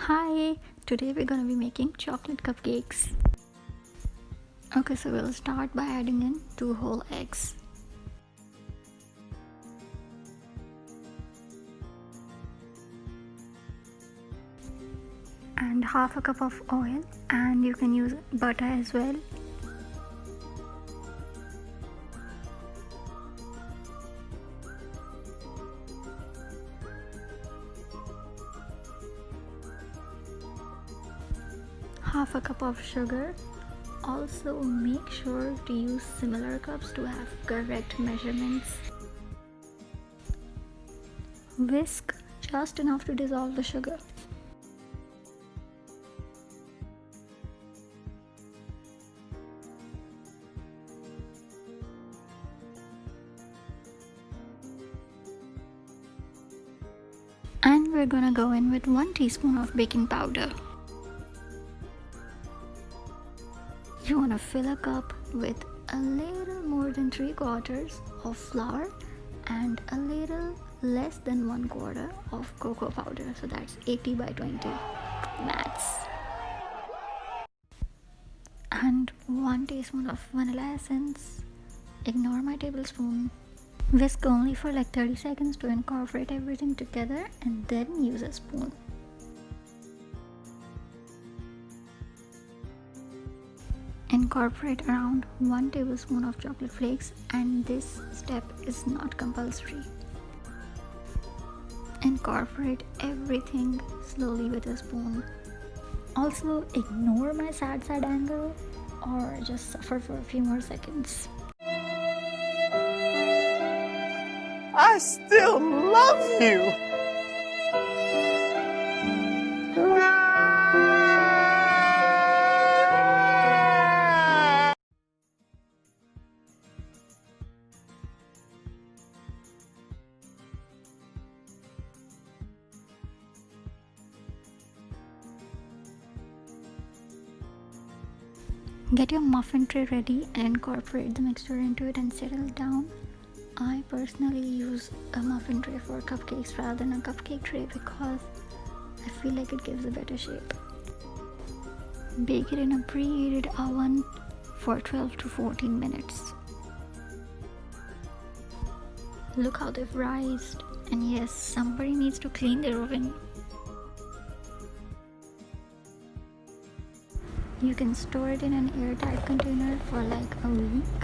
Hi, today we're gonna be making chocolate cupcakes. Okay, so we'll start by adding in 2 whole eggs. And half a cup of oil, and you can use butter as well. Half a cup of sugar. Also make sure to use similar cups to have correct measurements. Whisk just enough to dissolve the sugar. And we're gonna go in with 1 teaspoon of baking powder. You want to fill a cup with a little more than 3/4 of flour and a little less than 1/4 of cocoa powder. So that's 80 by 20 maths. And 1 teaspoon of vanilla essence. Ignore my tablespoon. Whisk only for like 30 seconds to incorporate everything together and then use a spoon. Incorporate around 1 tablespoon of chocolate flakes, and this step is not compulsory. Incorporate everything slowly with a spoon. Also ignore my sad angle or just suffer for a few more seconds. I still love you! Get your muffin tray ready and incorporate the mixture into it and settle down. I personally use a muffin tray for cupcakes rather than a cupcake tray because I feel like it gives a better shape. Bake it in a preheated oven for 12 to 14 minutes. Look how they've rised, and yes, somebody needs to clean their oven. You can store it in an airtight container for like a week